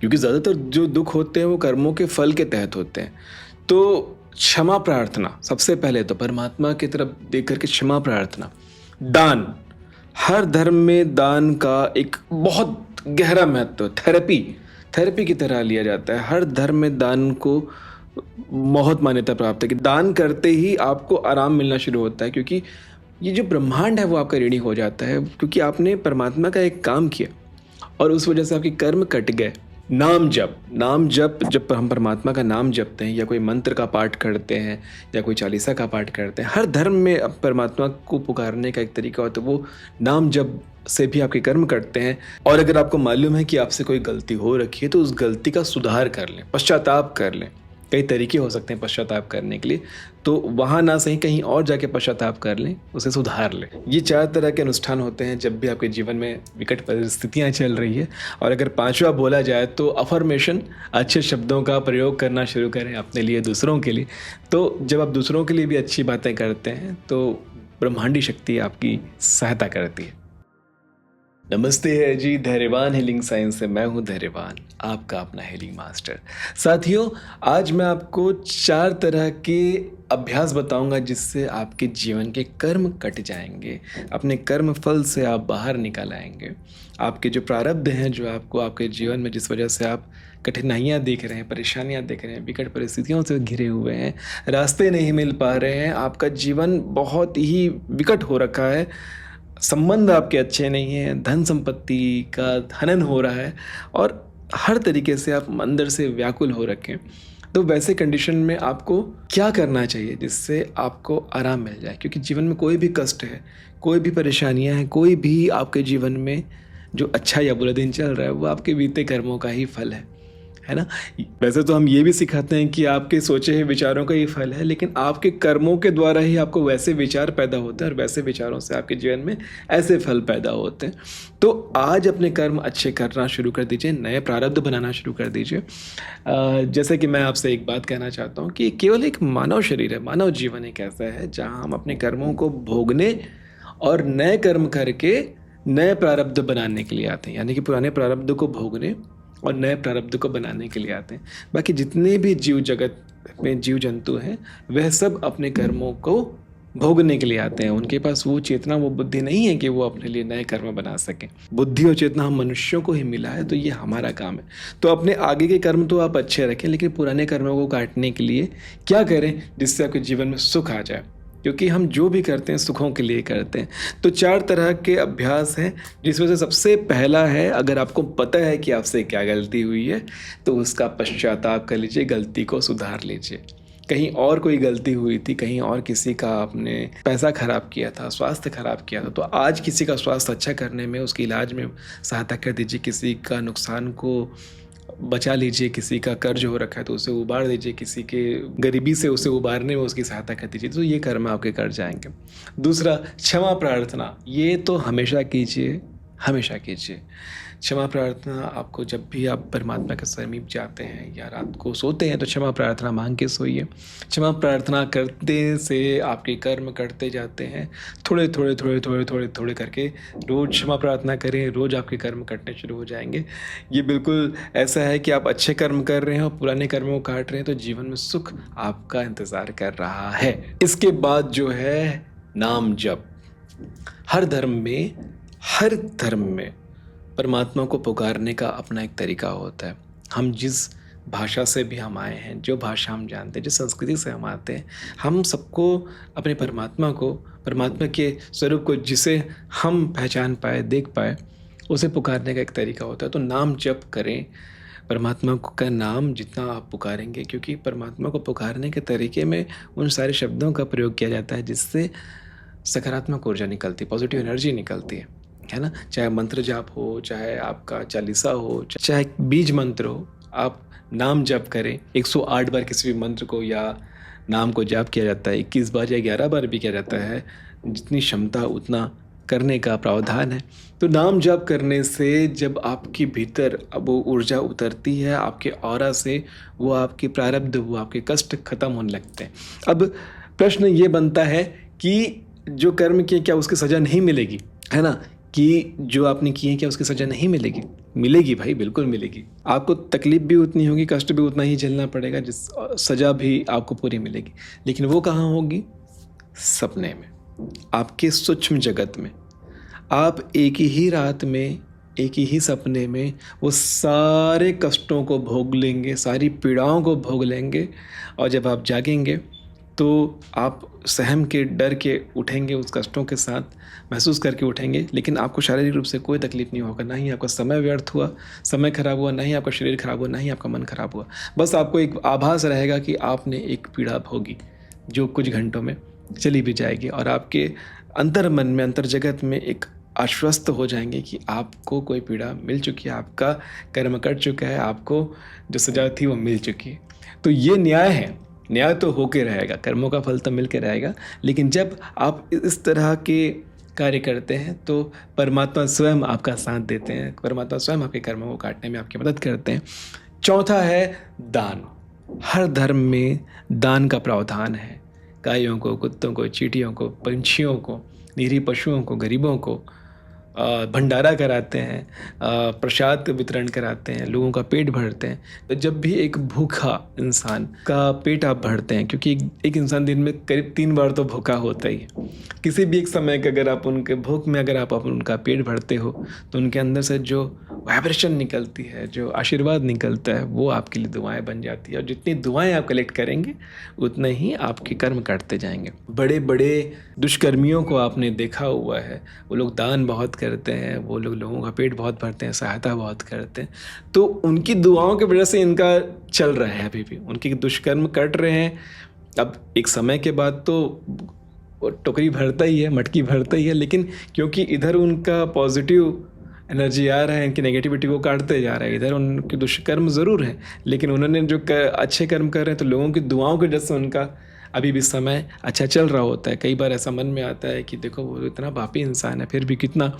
क्योंकि ज़्यादातर जो दुख होते हैं वो कर्मों के फल के तहत होते हैं। तो क्षमा प्रार्थना, सबसे पहले तो परमात्मा की तरफ देख करके क्षमा प्रार्थना। दान, हर धर्म में दान का एक बहुत गहरा महत्व, थेरेपी की तरह लिया जाता है। हर धर्म में दान को बहुत मान्यता प्राप्त है कि दान करते ही आपको आराम मिलना शुरू होता है, क्योंकि ये जो ब्रह्मांड है वो आपका ऋणी हो जाता है, क्योंकि आपने परमात्मा का एक काम किया और उस वजह से आपके कर्म कट गए। नाम जप, जब हम परमात्मा का नाम जपते हैं या कोई मंत्र का पाठ करते हैं या कोई चालीसा का पाठ करते हैं, हर धर्म में अब परमात्मा को पुकारने का एक तरीका होता है, वो नाम जप से भी आपके कर्म कटते हैं। और अगर आपको मालूम है कि आपसे कोई गलती हो रखी है तो उस गलती का सुधार कर लें, पश्चाताप कर लें। कई तरीके हो सकते हैं पश्चाताप करने के लिए, तो वहाँ ना सही कहीं और जाके पश्चाताप कर लें, उसे सुधार लें। ये 4 तरह के अनुष्ठान होते हैं जब भी आपके जीवन में विकट परिस्थितियाँ चल रही है। और अगर 5वां बोला जाए तो अफर्मेशन, अच्छे शब्दों का प्रयोग करना शुरू करें अपने लिए, दूसरों के लिए। तो जब आप दूसरों के लिए भी अच्छी बातें करते हैं तो ब्रह्मांडी शक्ति आपकी सहायता करती है। नमस्ते है जी, धैर्यवान हीलिंग साइंस से मैं हूँ धैर्यवान, आपका अपना हीलिंग मास्टर। साथियों, आज मैं आपको 4 तरह के अभ्यास बताऊंगा जिससे आपके जीवन के कर्म कट जाएंगे, अपने कर्म फल से आप बाहर निकल आएंगे। आपके जो प्रारब्ध हैं, जो आपको आपके जीवन में जिस वजह से आप कठिनाइयाँ देख रहे हैं, परेशानियाँ देख रहे हैं, विकट परिस्थितियों से घिरे हुए हैं, रास्ते नहीं मिल पा रहे हैं, आपका जीवन बहुत ही विकट हो रखा है, संबंध आपके अच्छे नहीं हैं, धन संपत्ति का हनन हो रहा है और हर तरीके से आप अंदर से व्याकुल हो रखे हैं। तो वैसे कंडीशन में आपको क्या करना चाहिए जिससे आपको आराम मिल जाए? क्योंकि जीवन में कोई भी कष्ट है, कोई भी परेशानियां हैं, कोई भी आपके जीवन में जो अच्छा या बुरा दिन चल रहा है वो आपके बीते कर्मों का ही फल है ना। वैसे तो हम ये भी सिखाते हैं कि आपके सोचे हुए विचारों का ही फल है, लेकिन आपके कर्मों के द्वारा ही आपको वैसे विचार पैदा होते हैं और वैसे विचारों से आपके जीवन में ऐसे फल पैदा होते हैं। तो आज अपने कर्म अच्छे करना शुरू कर दीजिए, नए प्रारब्ध बनाना शुरू कर दीजिए। जैसे कि मैं आपसे एक बात कहना चाहता हूँ कि केवल एक मानव शरीर है, मानव जीवन एक ऐसा है जहाँ हम अपने कर्मों को भोगने और नए कर्म करके नए प्रारब्ध बनाने के लिए आते हैं, यानी कि पुराने प्रारब्ध को भोगने और नए प्रारब्ध को बनाने के लिए आते हैं। बाकी जितने भी जीव जगत में जीव जंतु हैं वह सब अपने कर्मों को भोगने के लिए आते हैं। उनके पास वो चेतना, वो बुद्धि नहीं है कि वो अपने लिए नए कर्म बना सकें। बुद्धि और चेतना हम मनुष्यों को ही मिला है, तो ये हमारा काम है। तो अपने आगे के कर्म तो आप अच्छे रखें, लेकिन पुराने कर्मों को काटने के लिए क्या करें जिससे आपके जीवन में सुख आ जाए, क्योंकि हम जो भी करते हैं सुखों के लिए करते हैं। तो 4 तरह के अभ्यास हैं, जिसमें से सबसे पहला है, अगर आपको पता है कि आपसे क्या गलती हुई है तो उसका पश्चाताप कर लीजिए, गलती को सुधार लीजिए। कहीं और कोई गलती हुई थी, कहीं और किसी का आपने पैसा खराब किया था, स्वास्थ्य खराब किया था, तो आज किसी का स्वास्थ्य अच्छा करने में, उसके इलाज में सहायता कर दीजिए। किसी का नुकसान को बचा लीजिए, किसी का कर्ज हो रखा है तो उसे उबार दीजिए, किसी के गरीबी से उसे उबारने में उसकी सहायता कर दीजिए। तो ये कर्म आपके कर जाएंगे। दूसरा, क्षमा प्रार्थना, ये तो हमेशा कीजिए, हमेशा कीजिए। क्षमा प्रार्थना आपको जब भी आप परमात्मा के समीप जाते हैं या रात को सोते हैं तो क्षमा प्रार्थना मांग के सोइए। क्षमा प्रार्थना करते से आपके कर्म करते जाते हैं, थोड़े करके रोज़ क्षमा प्रार्थना करें, रोज़ आपके कर्म कटने शुरू हो जाएंगे। ये बिल्कुल ऐसा है कि आप अच्छे कर्म कर रहे हैं और पुराने कर्मों को काट रहे हैं, तो जीवन में सुख आपका इंतज़ार कर रहा है। इसके बाद जो है नाम जप। हर धर्म में परमात्मा को पुकारने का अपना एक तरीका होता है। हम जिस भाषा से भी हम आए हैं, जो भाषा हम जानते हैं, जिस संस्कृति से हम आते हैं, हम सबको अपने परमात्मा के स्वरूप को जिसे हम पहचान पाए, देख पाए, उसे पुकारने का एक तरीका होता है। तो नाम जप करें, परमात्मा का नाम जितना आप पुकारेंगे, क्योंकि परमात्मा को पुकारने के तरीके में उन सारे शब्दों का प्रयोग किया जाता है जिससे सकारात्मक ऊर्जा निकलती, पॉजिटिव एनर्जी निकलती है ना। चाहे मंत्र जाप हो, चाहे आपका चालीसा हो, चाहे बीज मंत्र हो, आप नाम जप करें। 108 बार किसी भी मंत्र को या नाम को जाप किया जाता है, 21 बार या 11 बार भी किया जाता है, जितनी क्षमता उतना करने का प्रावधान है। तो नाम जप करने से जब आपके भीतर अब वो ऊर्जा उतरती है आपके ऑरा से, वो आपके प्रारब्ध, वो आपके कष्ट खत्म होने लगते हैं। अब प्रश्न ये बनता है कि जो कर्म किए क्या उसकी सज़ा नहीं मिलेगी, है ना। कि जो आपने किए क्या उसकी सज़ा नहीं मिलेगी? मिलेगी भाई, बिल्कुल मिलेगी। आपको तकलीफ़ भी उतनी होगी, कष्ट भी उतना ही झेलना पड़ेगा, जिस सज़ा भी आपको पूरी मिलेगी। लेकिन वो कहाँ होगी? सपने में, आपके सूक्ष्म जगत में। आप एक ही रात में, एक ही सपने में वो सारे कष्टों को भोग लेंगे, सारी पीड़ाओं को भोग लेंगे, और जब आप जागेंगे तो आप सहम के, डर के उठेंगे, उस कष्टों के साथ महसूस करके उठेंगे। लेकिन आपको शारीरिक रूप से कोई तकलीफ़ नहीं होगा, ना ही आपका समय व्यर्थ हुआ, समय खराब हुआ, ना ही आपका शरीर खराब हुआ, ना ही आपका मन खराब हुआ। बस आपको एक आभास रहेगा कि आपने एक पीड़ा भोगी जो कुछ घंटों में चली भी जाएगी, और आपके अंतर मन में, अंतर जगत में एक आश्वस्त हो जाएंगे कि आपको कोई पीड़ा मिल चुकी है, आपका कर्म कट चुका है, आपको जो सजा थी वो मिल चुकी है। तो ये न्याय है। न्याय तो होके रहेगा, कर्मों का फल तो मिल के रहेगा। लेकिन जब आप इस तरह के कार्य करते हैं तो परमात्मा स्वयं आपका साथ देते हैं, परमात्मा स्वयं आपके कर्मों को काटने में आपकी मदद करते हैं। चौथा है दान। हर धर्म में दान का प्रावधान है। गायों को, कुत्तों को, चींटियों को, पंछियों को, निरीह पशुओं को, गरीबों को भंडारा कराते हैं, प्रसाद वितरण कराते हैं, लोगों का पेट भरते हैं। तो जब भी एक भूखा इंसान का पेट आप भरते हैं, क्योंकि एक इंसान दिन में करीब 3 बार तो भूखा होता ही है। किसी भी एक समय का अगर आप उनके भूख में अगर आप उनका पेट भरते हो तो उनके अंदर से जो वाइब्रेशन निकलती है, जो आशीर्वाद निकलता है, वो आपके लिए दुआएं बन जाती है। और जितनी दुआएं आप कलेक्ट करेंगे उतने ही आपके कर्म काटते जाएंगे। बड़े बड़े दुष्कर्मियों को आपने देखा हुआ है, वो लोग दान बहुत करते हैं, वो लोग लोगों का पेट बहुत भरते हैं, सहायता बहुत करते हैं। तो उनकी दुआओं की वजह से इनका चल रहा है, अभी भी उनके दुष्कर्म कट रहे हैं। अब एक समय के बाद तो टोकरी भरता ही है, मटकी भरता ही है, लेकिन क्योंकि इधर उनका पॉजिटिव एनर्जी आ रहा है, इनकी नेगेटिविटी को काटते जा रहा है। इधर उनके दुष्कर्म ज़रूर हैं, लेकिन उन्होंने जो अच्छे कर्म कर रहे हैं, तो लोगों की दुआओं की वजह से उनका अभी भी समय अच्छा चल रहा होता है। कई बार ऐसा मन में आता है कि देखो वो इतना पापी इंसान है, फिर भी कितना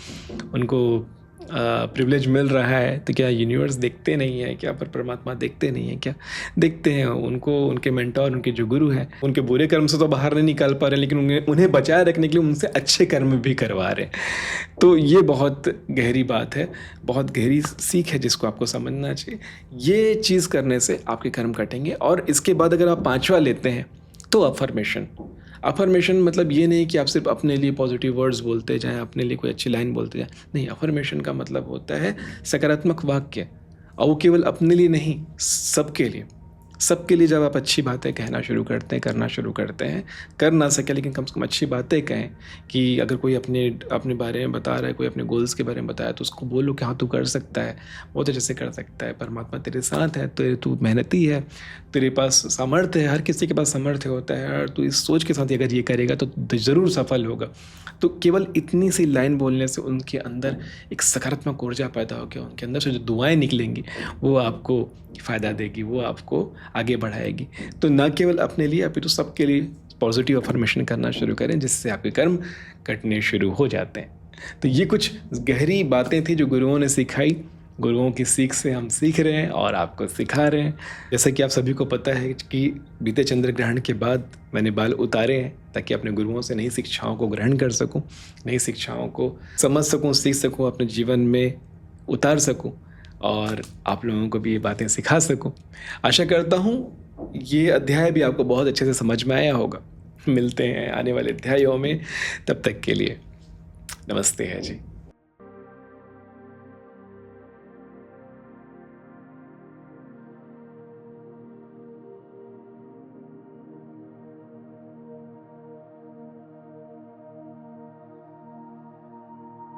उनको प्रिविलेज मिल रहा है। तो क्या यूनिवर्स देखते नहीं है क्या? पर परमात्मा देखते नहीं है क्या? देखते हैं। उनको, उनके मेंटोर, उनके जो गुरु हैं, उनके बुरे कर्म से तो बाहर नहीं निकाल पा रहे, लेकिन उन्हें बचाए रखने के लिए उनसे अच्छे कर्म भी करवा रहे हैं। तो ये बहुत गहरी बात है, बहुत गहरी सीख है जिसको आपको समझना चाहिए। ये चीज़ करने से आपके कर्म कटेंगे। और इसके बाद अगर आप 5वां लेते हैं तो अफर्मेशन। अफर्मेशन मतलब ये नहीं कि आप सिर्फ अपने लिए पॉजिटिव वर्ड्स बोलते जाएं, अपने लिए कोई अच्छी लाइन बोलते जाएं। नहीं, अफर्मेशन का मतलब होता है सकारात्मक वाक्य, और वो केवल अपने लिए नहीं, सबके लिए। सबके लिए जब आप अच्छी बातें कहना शुरू करते हैं, करना शुरू करते हैं, कर ना सके लेकिन कम से कम अच्छी बातें कहें। कि अगर कोई अपने बारे में बता रहा है, कोई अपने गोल्स के बारे में बताया, तो उसको बोलो कि हाँ तू कर सकता है, बहुत अच्छे से कर सकता है, परमात्मा तेरे साथ है, तो तू मेहनती है, तेरे पास सामर्थ्य है। हर किसी के पास सामर्थ्य होता है, और तू इस सोच के साथ अगर ये करेगा तो ज़रूर सफल होगा। तो केवल इतनी सी लाइन बोलने से उनके अंदर एक सकारात्मक ऊर्जा पैदा होकर उनके अंदर से जो दुआएं निकलेंगी वो आपको फ़ायदा देगी, वो आपको आगे बढ़ाएगी। तो न केवल अपने लिए अपितु सबके लिए पॉजिटिव अफर्मेशन करना शुरू करें, जिससे आपके कर्म कटने शुरू हो जाते हैं। तो ये कुछ गहरी बातें थी जो गुरुओं ने सिखाई। गुरुओं की सीख से हम सीख रहे हैं और आपको सिखा रहे हैं। जैसा कि आप सभी को पता है कि बीते चंद्र ग्रहण के बाद मैंने बाल उतारे हैं, ताकि अपने गुरुओं से नई शिक्षाओं को ग्रहण कर सकूं, नई शिक्षाओं को समझ सकूं, सीख सकूं, अपने जीवन में उतार सकूं, और आप लोगों को भी ये बातें सिखा सकूं। आशा करता हूं ये अध्याय भी आपको बहुत अच्छे से समझ में आया होगा। मिलते हैं आने वाले अध्यायों में, तब तक के लिए नमस्ते है जी।